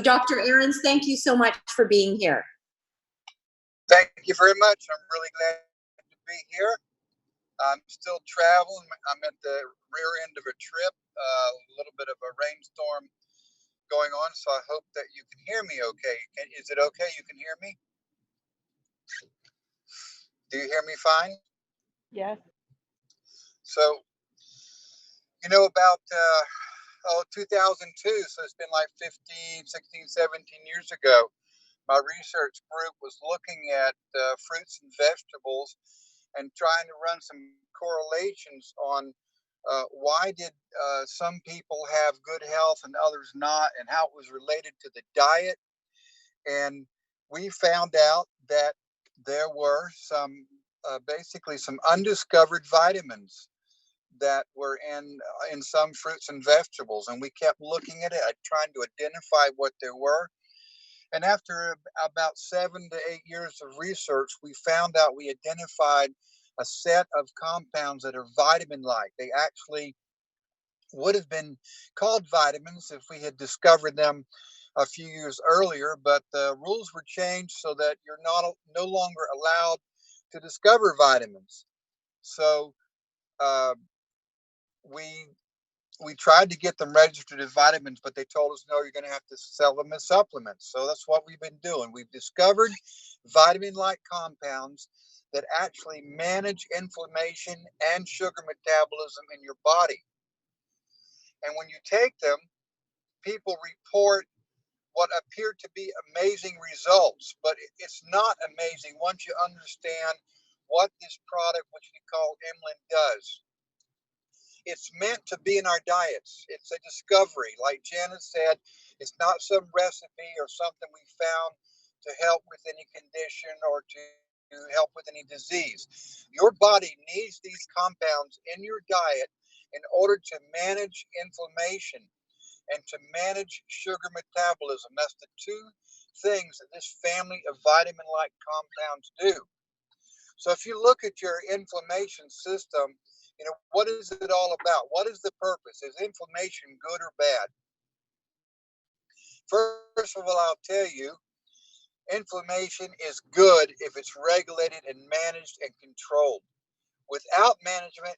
Dr. Ahrens, thank you so much for being here. Thank you very much. I'm really glad to be here. I'm still traveling. I'm at the rear end of a trip, a little bit of a rainstorm going on, so I hope that you can hear me okay. Is it okay? You can hear me? Do you hear me fine? Yes. So, about 2002, so it's been like 15, 16, 17 years ago, my research group was looking at fruits and vegetables and trying to run some correlations on why did some people have good health and others not, and how it was related to the diet. And we found out that there were basically some undiscovered vitamins that were in some fruits and vegetables, and we kept looking at it, trying to identify what they were. And after about 7 to 8 years of research, we found out we identified a set of compounds that are vitamin-like. They actually would have been called vitamins if we had discovered them a few years earlier, but the rules were changed so that you're no longer allowed to discover vitamins. So we tried to get them registered as vitamins, but they told us, no, you're going to have to sell them as supplements. So that's what we've been doing. We've discovered vitamin-like compounds that actually manage inflammation and sugar metabolism in your body. And when you take them, people report what appear to be amazing results, but it's not amazing once you understand what this product, which we call Emulin, does. It's meant to be in our diets. It's a discovery. Like Janice said, it's not some recipe or something we found to help with any condition or to help with any disease. Your body needs these compounds in your diet in order to manage inflammation and to manage sugar metabolism. That's the two things that this family of vitamin-like compounds do. So if you look at your inflammation system, what is it all about? What is the purpose? Is inflammation good or bad? First of all, I'll tell you, inflammation is good if it's regulated and managed and controlled. Without management,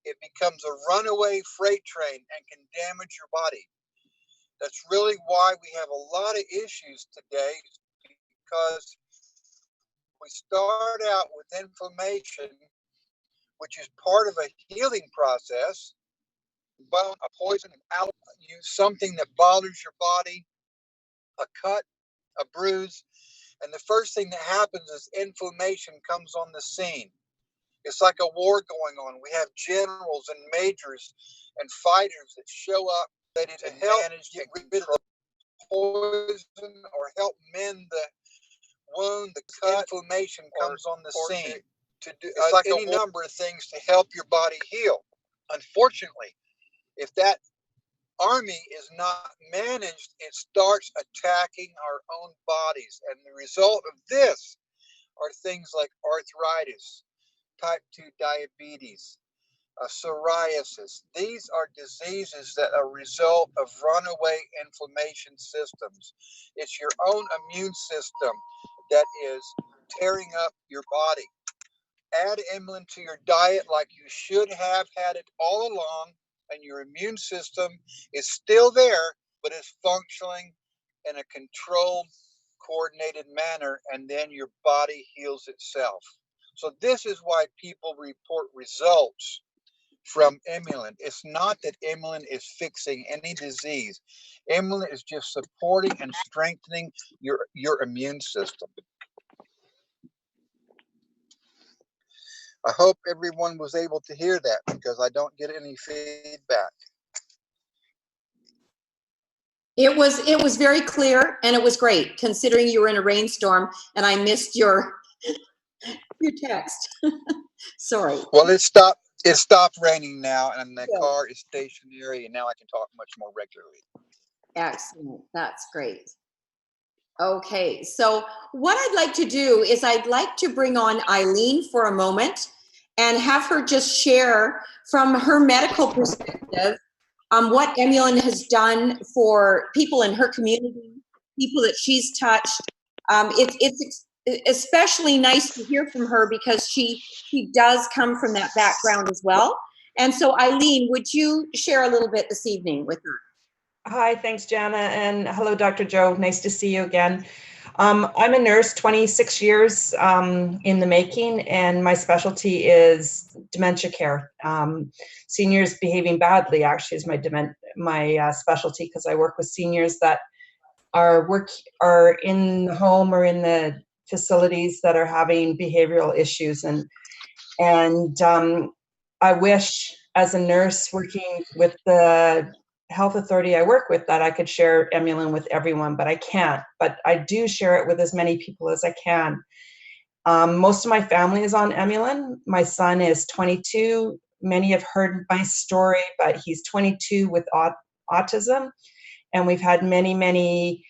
it becomes a runaway freight train and can damage your body. That's really why we have a lot of issues today, because we start out with inflammation, which is part of a healing process. Bone, a poison, an allergy, something that bothers your body, a cut, a bruise, and the first thing that happens is inflammation comes on the scene. It's like a war going on. We have generals and majors and fighters that show up ready to help get rid of the poison or help mend the wound, the cut. Inflammation comes on the scene. It's like any number of things to help your body heal. Unfortunately, if that army is not managed, it starts attacking our own bodies. And the result of this are things like arthritis, type 2 diabetes, psoriasis. These are diseases that are a result of runaway inflammation systems. It's your own immune system that is tearing up your body. Add Emulin to your diet like you should have had it all along, and your immune system is still there, but is functioning in a controlled, coordinated manner, and then your body heals itself. So this is why people report results from Emulin. It's not that Emulin is fixing any disease. Emulin is just supporting and strengthening your immune system. I hope everyone was able to hear that, because I don't get any feedback. It was very clear, and it was great, considering you were in a rainstorm and I missed your text. Sorry. Well, it stopped raining now, and the car is stationary, and now I can talk much more regularly. Excellent. That's great. Okay, so what I'd like to do is I'd like to bring on Eileen for a moment and have her just share from her medical perspective what Emulin has done for people in her community people that she's touched. It's especially nice to hear from her because she does come from that background as well. And so, Eileen, would you share a little bit this evening with her? Hi, thanks, Jana, and hello, Dr. Joe. Nice to see you again. I'm a nurse, 26 years in the making, and my specialty is dementia care. Seniors behaving badly actually is my specialty, because I work with seniors that are in the home or in the facilities that are having behavioral issues, and I wish, as a nurse working with the health authority I work with, that I could share Emulin with everyone, but I can't. But I do share it with as many people as I can. Most of my family is on Emulin. My son is 22. Many have heard my story, but he's 22 with autism, and we've had many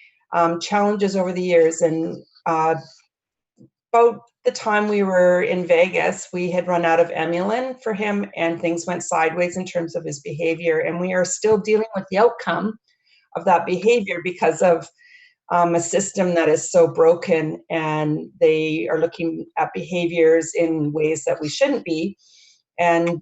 challenges over the years. And about the time we were in Vegas, we had run out of Emulin for him, and things went sideways in terms of his behavior. And we are still dealing with the outcome of that behavior because of a system that is so broken, and they are looking at behaviors in ways that we shouldn't be. And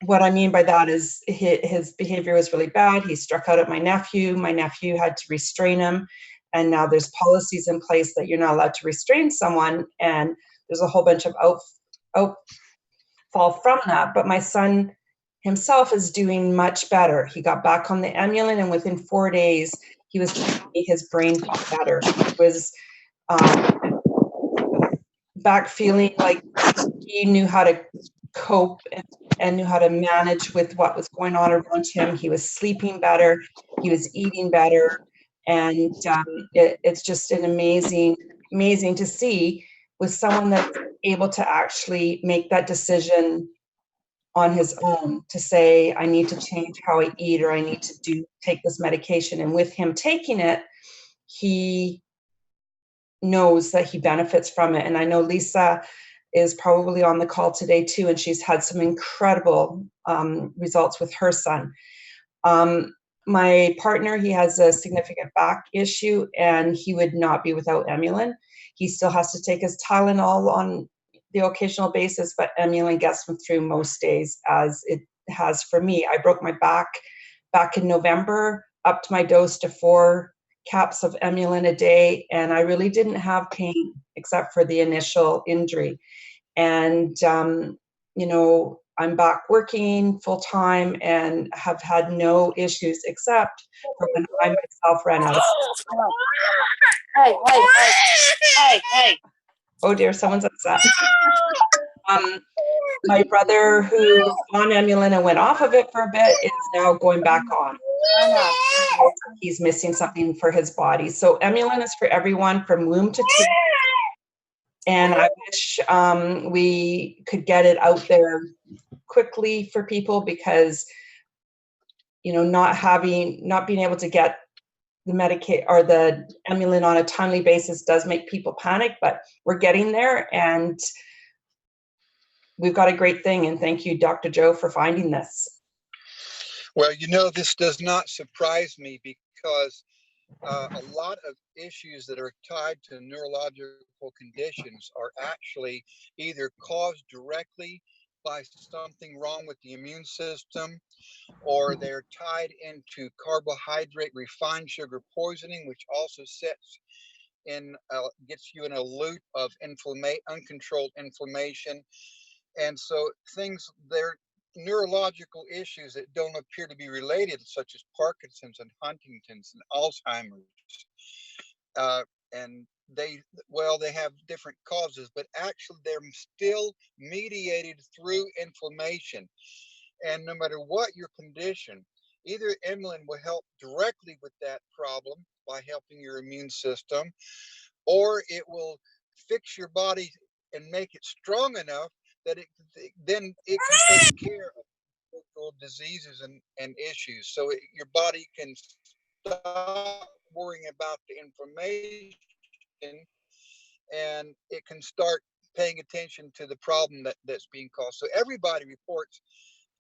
what I mean by that is his behavior was really bad. He struck out at my nephew. My nephew had to restrain him. And now there's policies in place that you're not allowed to restrain someone. And there's a whole bunch of outfall from that. But my son himself is doing much better. He got back on the Emulin, and within 4 days, he was telling me his brain got better. He was back feeling like he knew how to cope and knew how to manage with what was going on around him. He was sleeping better. He was eating better. And it's just an amazing to see, with someone that's able to actually make that decision on his own, to say, I need to change how I eat, or I need to take this medication. And with him taking it, he knows that he benefits from it. And I know Lisa is probably on the call today too, and she's had some incredible results with her son. My partner, he has a significant back issue, and he would not be without Emulin. He still has to take his Tylenol on the occasional basis, but Emulin gets him through most days, as it has for me. I broke my back in November, upped my dose to 4 caps of Emulin a day, and I really didn't have pain except for the initial injury. And you know, I'm back working full time and have had no issues except for when I myself ran out of. Hey. Oh dear, someone's upset. My brother, who was on Emulin and went off of it for a bit, is now going back on. He's missing something for his body. So Emulin is for everyone from womb to tooth. And I wish we could get it out there quickly for people, because, you know, not being able to get the Medicaid or the Emulin on a timely basis does make people panic, but we're getting there, and we've got a great thing. And thank you, Dr. Joe, for finding this. Well, you know, this does not surprise me, because a lot of issues that are tied to neurological conditions are actually either caused directly by something wrong with the immune system, or they're tied into carbohydrate refined sugar poisoning, which also gets you in a loop of uncontrolled inflammation. And so they're neurological issues that don't appear to be related, such as Parkinson's and Huntington's and Alzheimer's. And they have different causes, but actually they're still mediated through inflammation. And no matter what your condition, either Emulin will help directly with that problem by helping your immune system, or it will fix your body and make it strong enough that then it can take care of diseases and issues. So your body can stop worrying about the inflammation, and it can start paying attention to the problem that's being caused. So everybody reports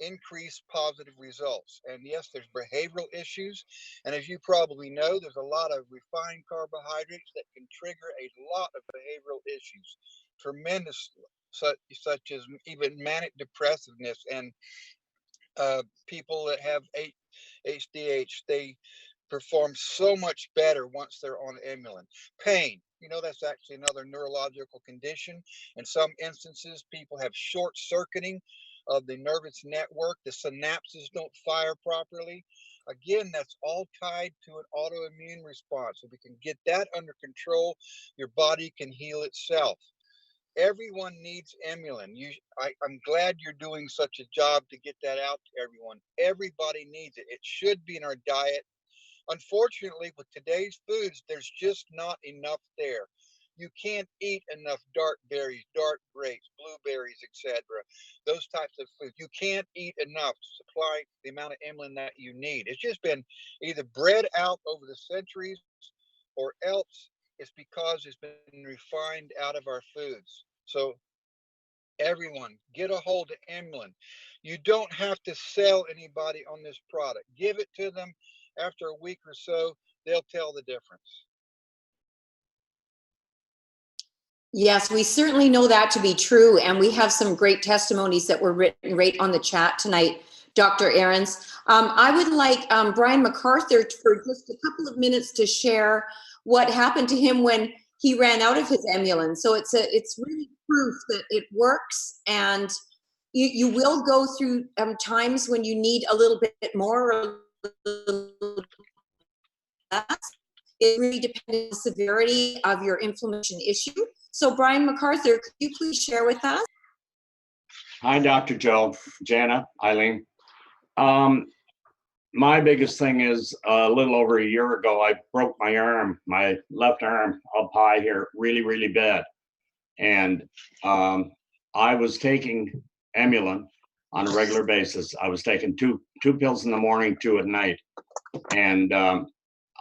increase positive results. And yes, there's behavioral issues. And as you probably know, there's a lot of refined carbohydrates that can trigger a lot of behavioral issues, tremendous, such as even manic depressiveness and people that have HDH, they perform so much better once they're on Emulin. Pain, that's actually another neurological condition. In some instances, people have short circuiting of the nervous network. The synapses don't fire properly. Again, that's all tied to an autoimmune response. If we can get that under control, your body can heal itself. Everyone needs Emulin. I'm glad you're doing such a job to get that out to everyone. Everybody needs it. It should be in our diet. Unfortunately, with today's foods, there's just not enough there. You can't eat enough dark berries, dark grapes, blueberries, etc. Those types of foods. You can't eat enough to supply the amount of Emulin that you need. It's just been either bred out over the centuries, or else it's because it's been refined out of our foods. So everyone, get a hold of Emulin. You don't have to sell anybody on this product. Give it to them. After a week or so, they'll tell the difference. Yes, we certainly know that to be true. And we have some great testimonies that were written right on the chat tonight, Dr. Ahrens. I would like Brian MacArthur for just a couple of minutes to share what happened to him when he ran out of his Emulin. So it's really proof that it works, and you will go through times when you need a little bit more or a little less. It really depends on the severity of your inflammation issue. So Brian MacArthur, could you please share with us? Hi, Dr. Joe, Jana, Eileen. My biggest thing is a little over a year ago, I broke my arm, my left arm up high here, really, really bad. And I was taking Emulin on a regular basis. I was taking two pills in the morning, 2 at night. And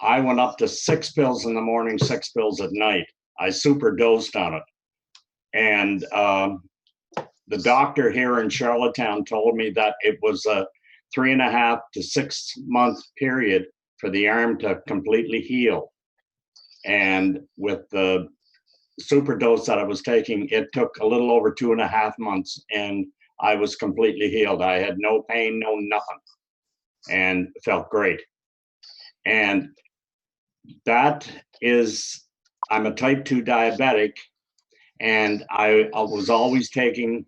I went up to 6 pills in the morning, 6 pills at night. I super dosed on it. And the doctor here in Charlottetown told me that it was a 3.5 to 6 month period for the arm to completely heal. And with the super dose that I was taking, it took a little over 2.5 months, and I was completely healed. I had no pain, no nothing, and felt great. And that is, I'm a type 2 diabetic, and I was always taking,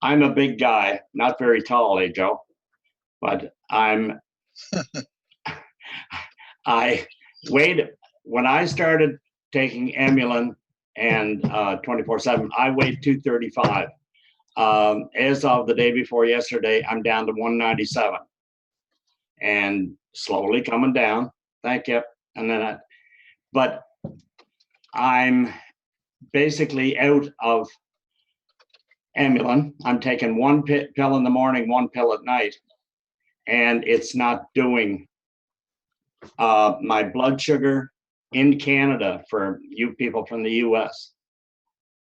I'm a big guy, not very tall, Joe, but I weighed, when I started taking Emulin and 24/7, I weighed 235. As of the day before yesterday, I'm down to 197 and slowly coming down. Thank you. And then, but I'm basically out of Emulin. I'm taking 1 pill in the morning, 1 pill at night, and it's not doing my blood sugar in Canada, for you people from the US.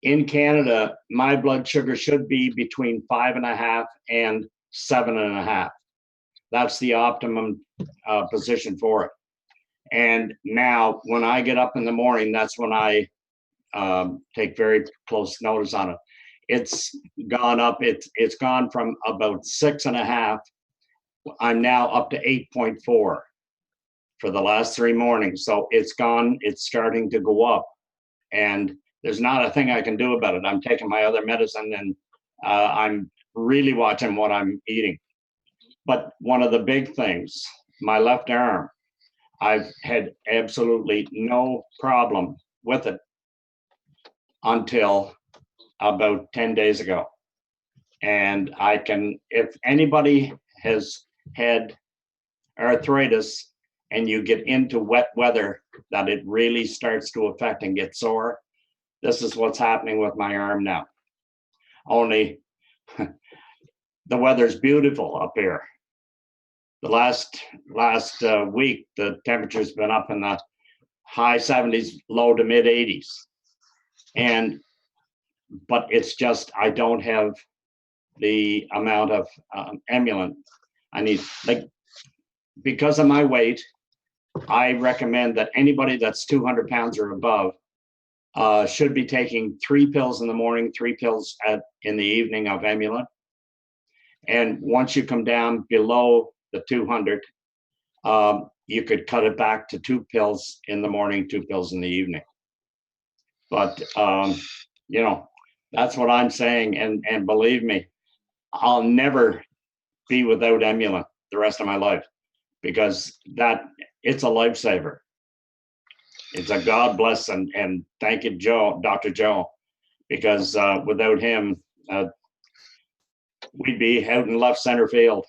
In Canada, my blood sugar should be between 5.5 and 7.5. That's the optimum position for it. And now when I get up in the morning, that's when I take very close notice on it. It's gone up. It's gone from about 6.5. I'm now up to 8.4 for the last 3 mornings. So it's starting to go up, and there's not a thing I can do about it. I'm taking my other medicine, and I'm really watching what I'm eating. But one of the big things, my left arm, I've had absolutely no problem with it until about 10 days ago. And if anybody has had arthritis and you get into wet weather, that it really starts to affect and get sore, this is what's happening with my arm now. Only the weather's beautiful up here. The last week, the temperature's been up in the high 70s, low to mid 80s. But it's just, I don't have the amount of Emulin I need. Like, because of my weight, I recommend that anybody that's 200 pounds or above should be taking 3 pills in the morning, 3 pills in the evening of Emulin. And once you come down below the 200, you could cut it back to 2 pills in the morning, 2 pills in the evening. But, you know, that's what I'm saying. And believe me, I'll never be without Emulin the rest of my life, because it's a lifesaver. It's a God bless, and thank you, Dr. Joe, because without him, we'd be out in left center field,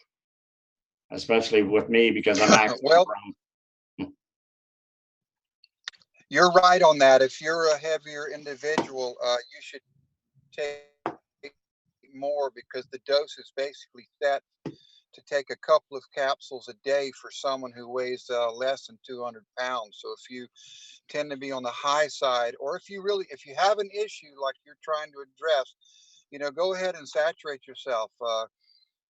especially with me, because I'm actually Well, you're right on that. If you're a heavier individual, you should take more, because the dose is basically set to take a couple of capsules a day for someone who weighs less than 200 pounds. So if you tend to be on the high side, or if you have an issue like you're trying to address, go ahead and saturate yourself.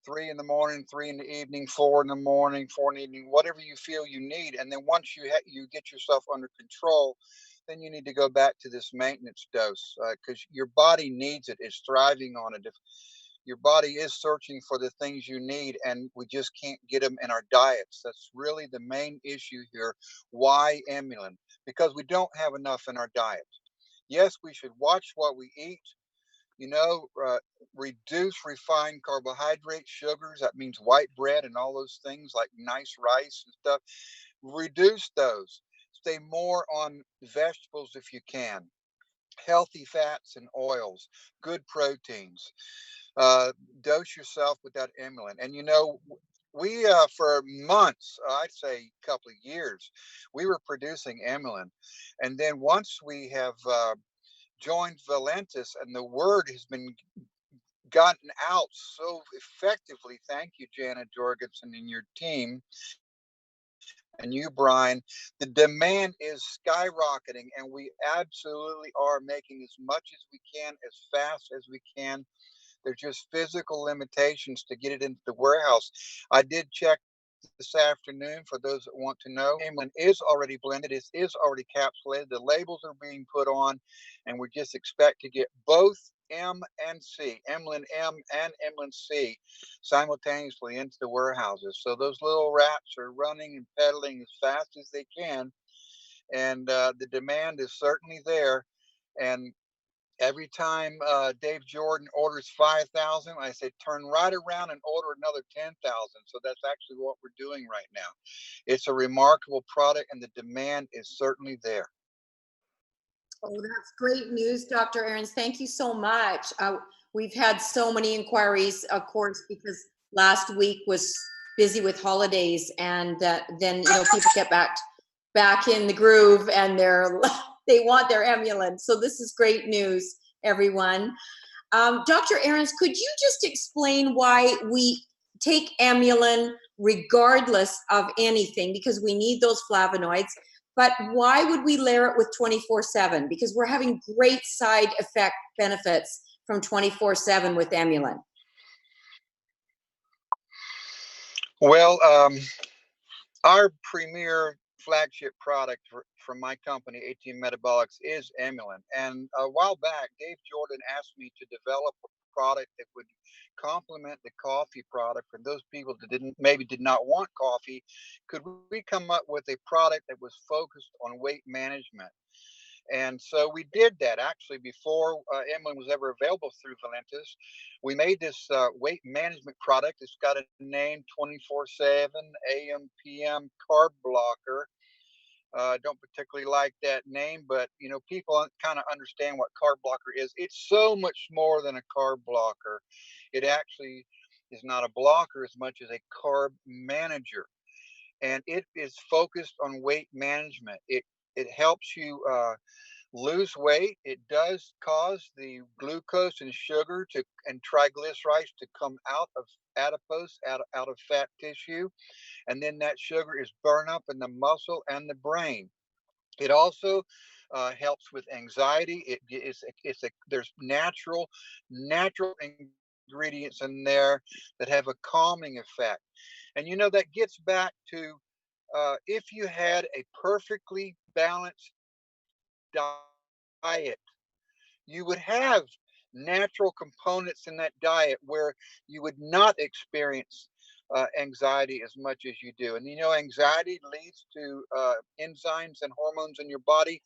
3 in the morning, 3 in the evening, 4 in the morning, 4 in the evening, whatever you feel you need. And then once you get yourself under control, then you need to go back to this maintenance dose, because your body needs it. It's thriving on it. If your body is searching for the things you need, and we just can't get them in our diets. That's really the main issue here. Why Emulin? Because we don't have enough in our diet. Yes, we should watch what we eat. Reduce refined carbohydrates, sugars. That means white bread and all those things like nice rice and stuff. Reduce those. Stay more on vegetables if you can. Healthy fats and oils, good proteins. Dose yourself with that Emulin. And we for months, I'd say a couple of years, we were producing Emulin. And then once we have joined Valentis, and the word has been gotten out so effectively, thank you, Jana Jorgensen and your team, and you, Brian, the demand is skyrocketing, and we absolutely are making as much as we can, as fast as we can. There's just physical limitations to get it into the warehouse. I did check this afternoon for those that want to know. Emulin is already blended. It is already capsulated. The labels are being put on, and we just expect to get both M and C, Emulin M and Emulin C, simultaneously into the warehouses. So those little rats are running and pedaling as fast as they can, and the demand is certainly there. And every time Dave Jordan orders 5,000, I say turn right around and order another 10,000. So that's actually what we're doing right now. It's a remarkable product, and the demand is certainly there. Oh, that's great news, Dr. Ahrens. Thank you so much. We've had so many inquiries, of course, because last week was busy with holidays, and then people get back in the groove, and they want their Emulin. So this is great news, everyone. Dr. Ahrens, could you just explain why we take Emulin regardless of anything, because we need those flavonoids? But why would we layer it with 24/7? Because we're having great side effect benefits from 24/7 with Emulin. Well, our premier flagship product from my company, 18 Metabolics, is Emulin. And a while back, Dave Jordan asked me to develop a product that would complement the coffee product. For those people that did not want coffee, could we come up with a product that was focused on weight management? And so we did that. Actually, before Emulin was ever available through Valentis, we made this weight management product. It's got a name, 24/7 AM/PM carb blocker. Don't particularly like that name, but people kind of understand what carb blocker is. It's so much more than a carb blocker. It actually is not a blocker as much as a carb manager, and it is focused on weight management. It helps you lose weight. It does cause the glucose and sugar and triglycerides to come out of adipose, out of fat tissue, and then that sugar is burned up in the muscle and the brain. It also helps with anxiety. There's natural ingredients in there that have a calming effect. And you know, that gets back to if you had a perfectly balanced diet, you would have natural components in that diet where you would not experience anxiety as much as you do. And you know, anxiety leads to enzymes and hormones in your body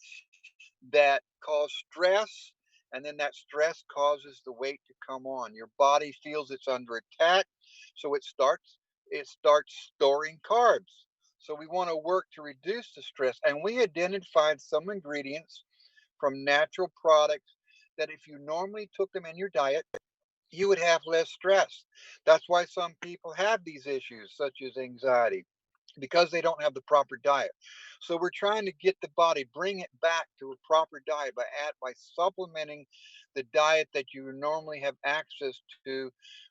that cause stress, and then that stress causes the weight to come on. Your body feels it's under attack, so it starts storing carbs. So we want to work to reduce the stress, and we identified some ingredients from natural products that if you normally took them in your diet, you would have less stress. That's why some people have these issues, such as anxiety, because they don't have the proper diet. So we're trying to get the body, bring it back to a proper diet by supplementing the diet that you normally have access to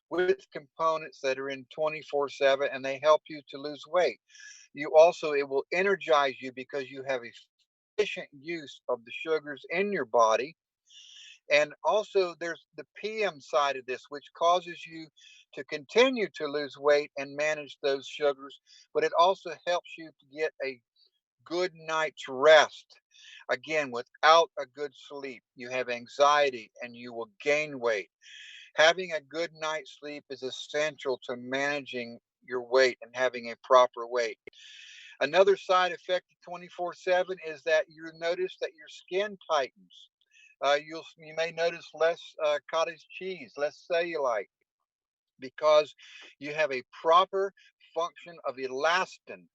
with components that are in 24/7, and they help you to lose weight. You also, it will energize you because you have efficient use of the sugars in your body. And also, there's the PM side of this, which causes you to continue to lose weight and manage those sugars, but it also helps you to get a good night's rest. Again, without a good sleep, you have anxiety and you will gain weight. Having a good night's sleep is essential to managing your weight and having a proper weight. Another side effect of 24/7 is that you notice that your skin tightens. You may notice less cottage cheese, less cellulite, because you have a proper function of elastin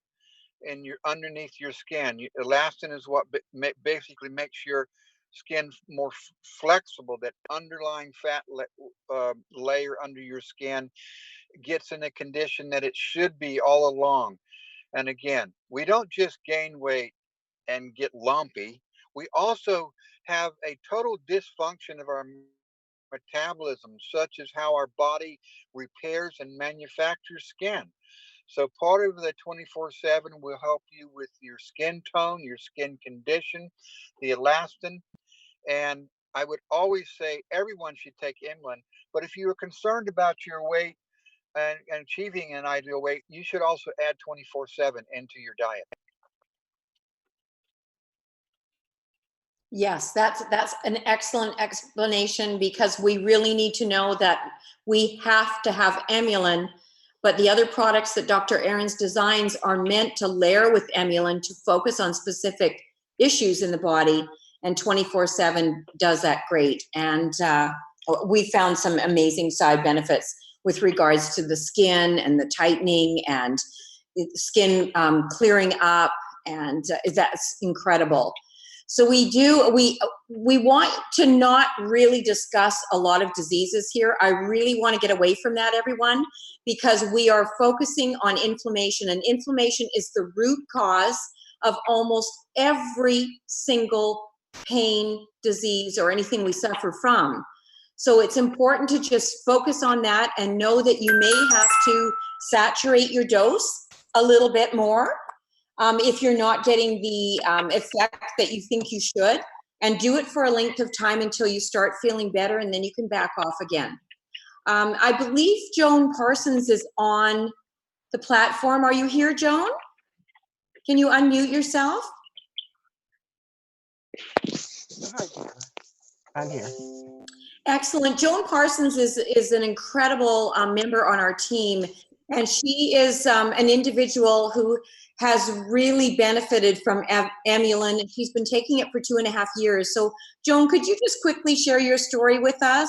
in your underneath your skin. Elastin is what basically makes your skin more flexible. That underlying fat layer under your skin gets in a condition that it should be all along. And again, we don't just gain weight and get lumpy. We also have a total dysfunction of our metabolism, such as how our body repairs and manufactures skin. So part of the 24/7 will help you with your skin tone, your skin condition, the elastin. And I would always say everyone should take Emulin. But if you are concerned about your weight and achieving an ideal weight, you should also add 24/7 into your diet. Yes, that's an excellent explanation, because we really need to know that we have to have Emulin, but the other products that Dr. Ahrens designs are meant to layer with Emulin to focus on specific issues in the body, and 24/7 does that great. And we found some amazing side benefits with regards to the skin and the tightening and skin clearing up, and that's incredible. So we want to not really discuss a lot of diseases here. I really want to get away from that, everyone, because we are focusing on inflammation, and inflammation is the root cause of almost every single pain, disease, or anything we suffer from. So it's important to just focus on that and know that you may have to saturate your dose a little bit more if you're not getting the effect that you think you should, and do it for a length of time until you start feeling better, and then you can back off again. I believe Joan Parsons is on the platform. Are you here, Joan? Can you unmute yourself? I'm here. Excellent. Joan Parsons is an incredible member on our team, and she is an individual who has really benefited from Emulin. She's been taking it for 2.5 years. So, Joan, could you just quickly share your story with us?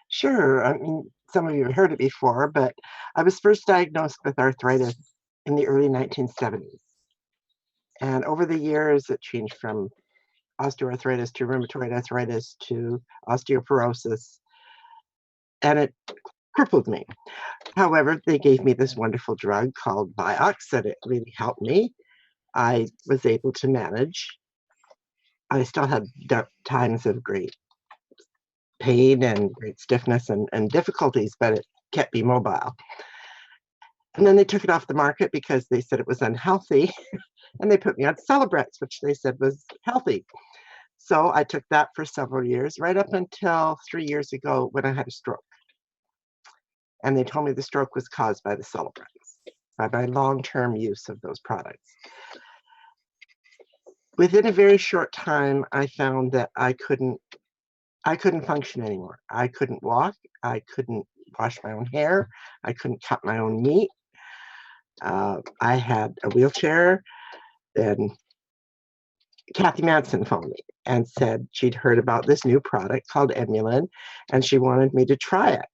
Sure. I mean, some of you have heard it before, but I was first diagnosed with arthritis in the early 1970s. And over the years, it changed from osteoarthritis to rheumatoid arthritis to osteoporosis, and it crippled me. However, they gave me this wonderful drug called Vioxx, and it really helped me. I was able to manage. I still had times of great pain and great stiffness and difficulties, but it kept me mobile. And then they took it off the market because they said it was unhealthy, and they put me on Celebrex, which they said was healthy. So I took that for several years, right up until 3 years ago when I had a stroke. And they told me the stroke was caused by the Celebrex, by my long-term use of those products. Within a very short time, I found that I couldn't function anymore. I couldn't walk. I couldn't wash my own hair. I couldn't cut my own meat. I had a wheelchair. Then Kathy Manson phoned me and said she'd heard about this new product called Emulin, and she wanted me to try it.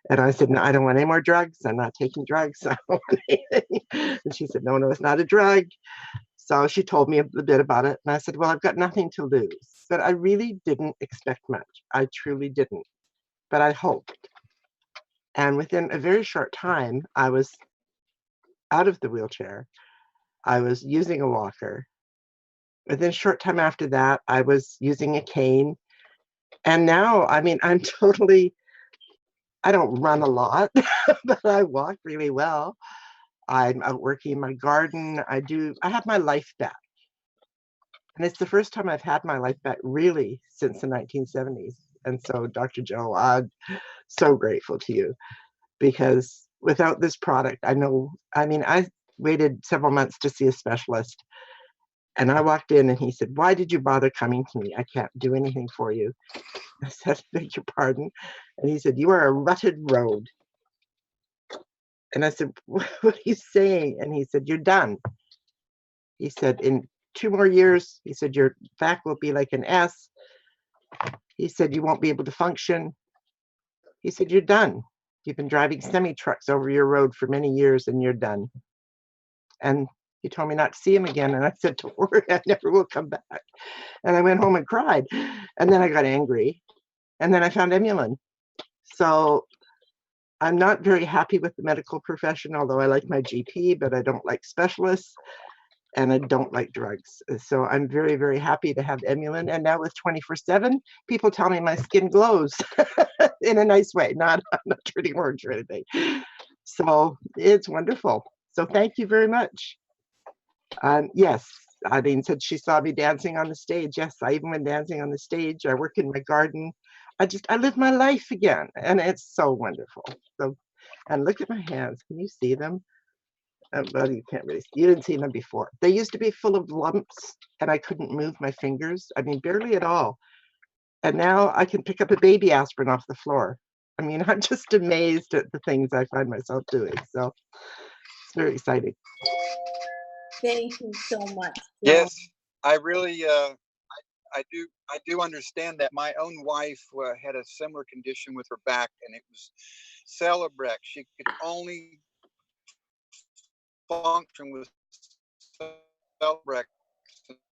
And I said, no, I don't want any more drugs. I'm not taking drugs. I don't want anything. And she said, no, it's not a drug. So she told me a bit about it. And I said, well, I've got nothing to lose. But I really didn't expect much. I truly didn't. But I hoped. And within a very short time, I was out of the wheelchair. I was using a walker. Within a short time after that, I was using a cane. And now, I mean, I don't run a lot, but I walk really well. I'm out working in my garden. I have my life back. And it's the first time I've had my life back really since the 1970s. And so, Dr. Joe, I'm so grateful to you, because without this product, I waited several months to see a specialist. And I walked in and he said, why did you bother coming to me? I can't do anything for you. I said, beg your pardon. And he said, you are a rutted road. And I said, what are you saying? And he said, you're done. He said, in 2 more years, he said, your back will be like an S. He said, you won't be able to function. He said, you're done. You've been driving semi-trucks over your road for many years and you're done. And he told me not to see him again. And I said, don't worry, I never will come back. And I went home and cried. And then I got angry. And then I found Emulin. So I'm not very happy with the medical profession, although I like my GP, but I don't like specialists and I don't like drugs. So I'm very, very happy to have Emulin. And now with 24/7, people tell me my skin glows in a nice way. I'm not turning orange or anything. So it's wonderful. So thank you very much. Yes, Eileen said she saw me dancing on the stage. Yes, I even went dancing on the stage. I work in my garden. I live my life again, and it's so wonderful. So, and look at my hands. Can you see them? Well, you can't really. You didn't see them before. They used to be full of lumps, and I couldn't move my fingers. I mean, barely at all. And now I can pick up a baby aspirin off the floor. I mean, I'm just amazed at the things I find myself doing. So it's very exciting. Thank you so much. Yes, I really, I do understand that. My own wife had a similar condition with her back, and it was Celebrex. She could only function with Celebrex.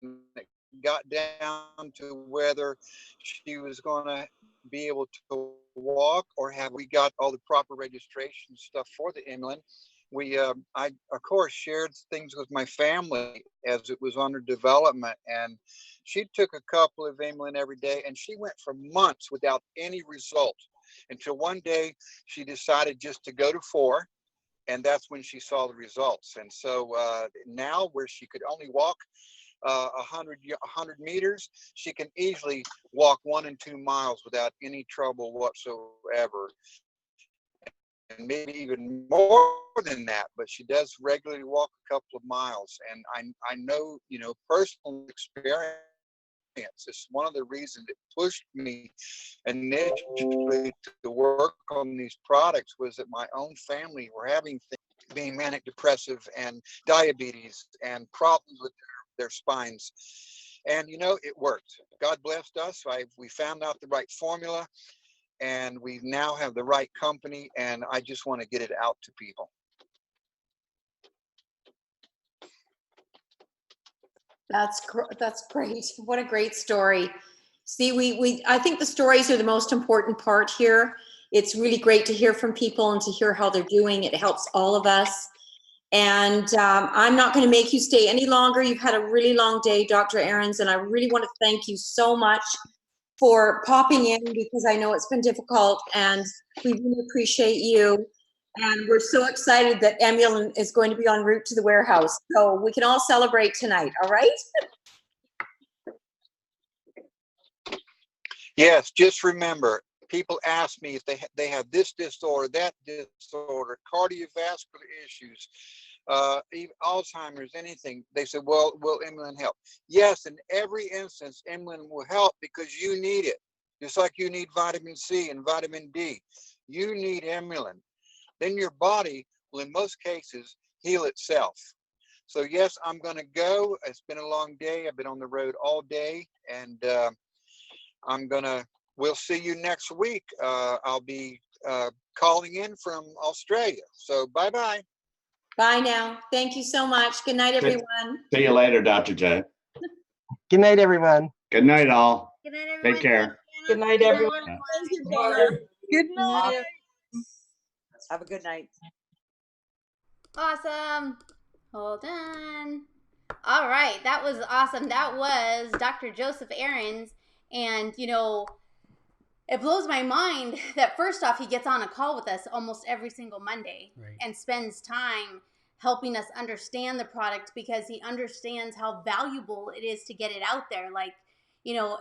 And it got down to whether she was going to be able to walk or have we got all the proper registration stuff for the Emulin. I of course shared things with my family as it was under development, and she took a couple of Emulin every day, and she went for months without any result until one day she decided just to go to 4, and that's when she saw the results. And so now, where she could only walk 100 meters, she can easily walk 1 and 2 miles without any trouble whatsoever. And maybe even more than that, but she does regularly walk a couple of miles. And I know, personal experience. It's one of the reasons it pushed me initially to work on these products was that my own family were having things, being manic depressive and diabetes and problems with their spines. And, it worked. God blessed us. We found out the right formula. And we now have the right company, and I just want to get it out to people. That's great. What a great story. See, I think the stories are the most important part here. It's really great to hear from people and to hear how they're doing. It helps all of us. And I'm not going to make you stay any longer. You've had a really long day, Dr. Ahrens, and I really want to thank you so much for popping in, because I know it's been difficult, and we really appreciate you. And we're so excited that Emulin is going to be en route to the warehouse. So we can all celebrate tonight, all right? Yes, just remember, people ask me if they have this disorder, that disorder, cardiovascular issues, even Alzheimer's, anything. They say, well, will Emulin help? Yes, in every instance, Emulin will help because you need it. Just like you need vitamin C and vitamin D. You need Emulin. Then your body will, in most cases, heal itself. So yes, I'm going to go. It's been a long day. I've been on the road all day, and we'll see you next week. I'll be calling in from Australia. So bye-bye. Bye now. Thank you so much. Good night, everyone. See you later, Dr. J. Good night, everyone. Good night, all. Good night, everyone. Take care. Good night, everyone. Thank you, Dana. Good night. Have a good night. Awesome. Hold on. All right. That was awesome. That was Dr. Joseph Ahrens. And, you know, it blows my mind that first off, he gets on a call with us almost every single Monday and spends time helping us understand the product because he understands how valuable it is to get it out there. Like, you know,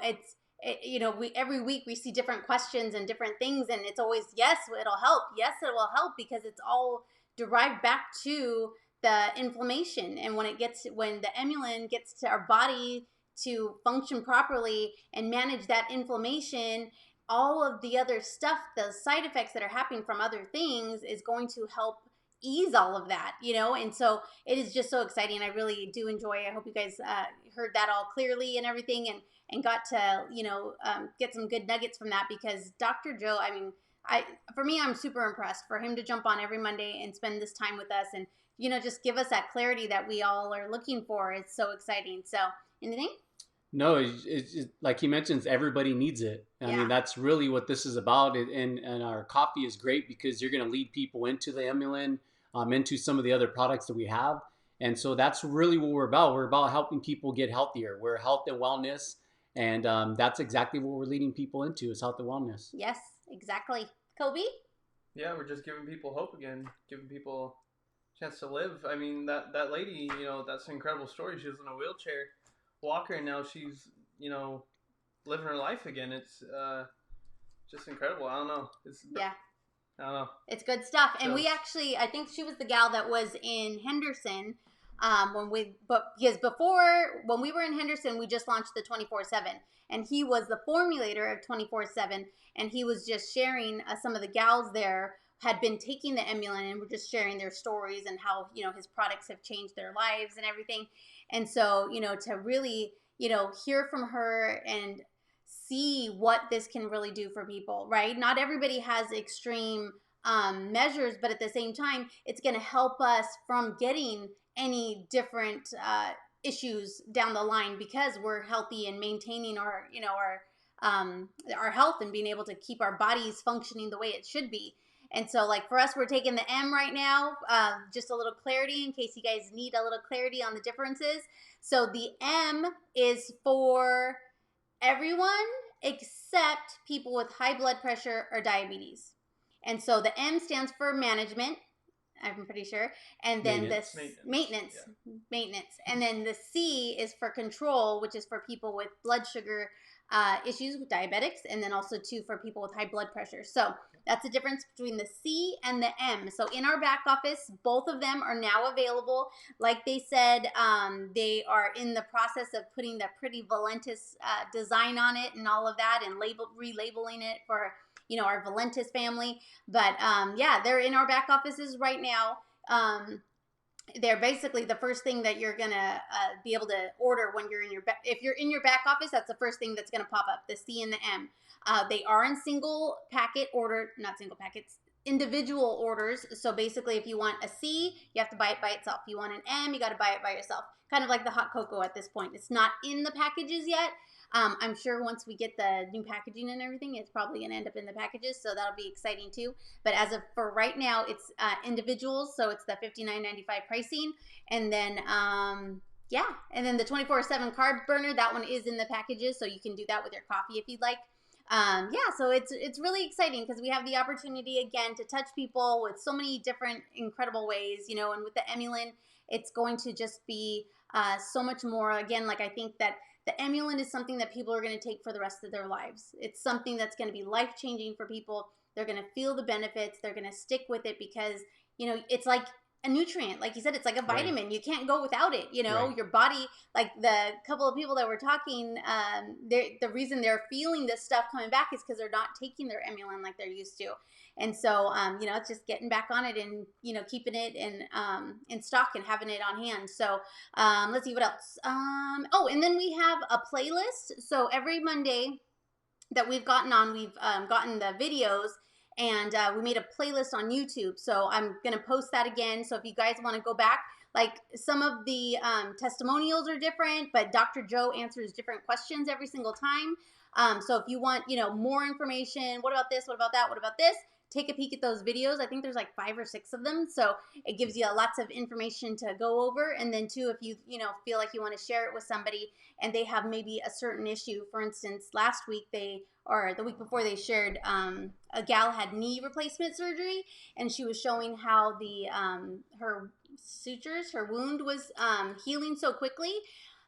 every week we see different questions and different things, and it's always, yes, it'll help. Yes, it will help, because it's all derived back to the inflammation. And when the Emulin gets to our body to function properly and manage that inflammation, all of the other stuff, the side effects that are happening from other things, is going to help ease all of that, you know? And so it is just so exciting. I really do enjoy. I hope you guys heard that all clearly and everything, and got to, you know, get some good nuggets from that, because Dr. Joe, I mean, for me, I'm super impressed for him to jump on every Monday and spend this time with us and, you know, just give us that clarity that we all are looking for. It's so exciting. So, anything? No, it's like he mentions, everybody needs it. I mean, that's really what this is about. And our coffee is great because you're going to lead people into the Emulin, into some of the other products that we have. And so that's really what we're about. We're about helping people get healthier. We're health and wellness. And that's exactly what we're leading people into, is health and wellness. Yes, exactly. Kobe? Yeah, we're just giving people hope again, giving people a chance to live. I mean, that lady, you know, that's an incredible story. She was in a wheelchair walker, and now she's, you know, living her life again. It's just incredible. I don't know. I don't know. It's good stuff. And we actually, I think she was the gal that was in Henderson because before, when we were in Henderson, we just launched the 24/7, and he was the formulator of 24/7, and he was just sharing some of the gals there had been taking the Emulin and were just sharing their stories and how, you know, his products have changed their lives and everything. And so, you know, to really, you know, hear from her and see what this can really do for people, right? Not everybody has extreme measures, but at the same time, it's going to help us from getting any different issues down the line, because we're healthy and maintaining our, you know, our health and being able to keep our bodies functioning the way it should be. And so, like, for us, we're taking the M right now, just a little clarity in case you guys need a little clarity on the differences. So the M is for everyone except people with high blood pressure or diabetes. And so the M stands for management, I'm pretty sure. And then maintenance. And then the C is for control, which is for people with blood sugar issues, with diabetics, and then also too for people with high blood pressure. So that's the difference between the C and the M. So in our back office, both of them are now available. Like they said, they are in the process of putting that pretty Valentis design on it and all of that, and relabeling it for, you know, our Valentis family. But yeah, they're in our back offices right now. They're basically the first thing that you're gonna be able to order when you're in your if you're in your back office. That's the first thing that's gonna pop up, the C and the M. They are in single packet order, not single packets, individual orders. So basically, if you want a C, you have to buy it by itself. If you want an M, you got to buy it by yourself. Kind of like the hot cocoa at this point. It's not in the packages yet. I'm sure once we get the new packaging and everything, it's probably going to end up in the packages. So that'll be exciting too. But as of for right now, it's individuals. So it's the $59.95 pricing. And then, yeah. And then the 24/7 carb burner, that one is in the packages. So you can do that with your coffee if you'd like. Yeah, so it's really exciting because we have the opportunity again to touch people with so many different incredible ways, you know, and with the Emulin, it's going to just be so much more. Again, like I think that the Emulin is something that people are going to take for the rest of their lives. It's something that's going to be life-changing for people. They're going to feel the benefits. They're going to stick with it because, you know, it's like a nutrient. Like you said, it's like a vitamin. Right. You can't go without it. You know, right. Your body, like the couple of people that were talking, the reason they're feeling this stuff coming back is because they're not taking their Emulin like they're used to. And so, you know, it's just getting back on it and, you know, keeping it in stock and having it on hand. So let's see what else. Oh, and then we have a playlist. So every Monday that we've gotten on, we've gotten the videos, and we made a playlist on YouTube. So I'm going to post that again. So if you guys want to go back, like some of the testimonials are different, but Dr. Joe answers different questions every single time. So if you want, you know, more information, what about this? What about that? What about this? Take a peek at those videos. I think there's like 5 or 6 of them. So it gives you lots of information to go over. And then too, if you know, feel like you want to share it with somebody and they have maybe a certain issue, for instance, last week or the week before they shared, a gal had knee replacement surgery, and she was showing how her sutures, her wound was healing so quickly.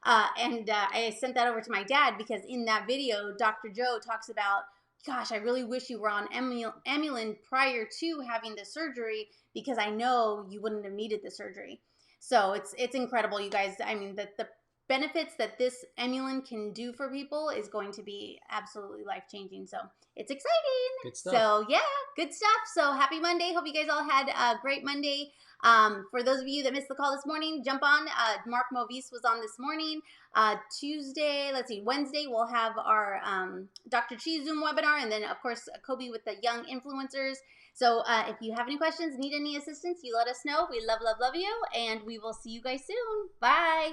I sent that over to my dad because in that video, Dr. Joe talks about, gosh, I really wish you were on Emulin prior to having the surgery because I know you wouldn't have needed the surgery. So it's incredible, you guys. I mean, the benefits that this Emulin can do for people is going to be absolutely life-changing. So it's exciting. Good stuff. So yeah, good stuff. So happy Monday. Hope you guys all had a great Monday. For those of you that missed the call this morning, jump on. Mark Movis was on this morning. Wednesday, we'll have our Dr. Chi Zoom webinar. And then, of course, Kobe with the young influencers. So if you have any questions, need any assistance, you let us know. We love, love, love you. And we will see you guys soon. Bye.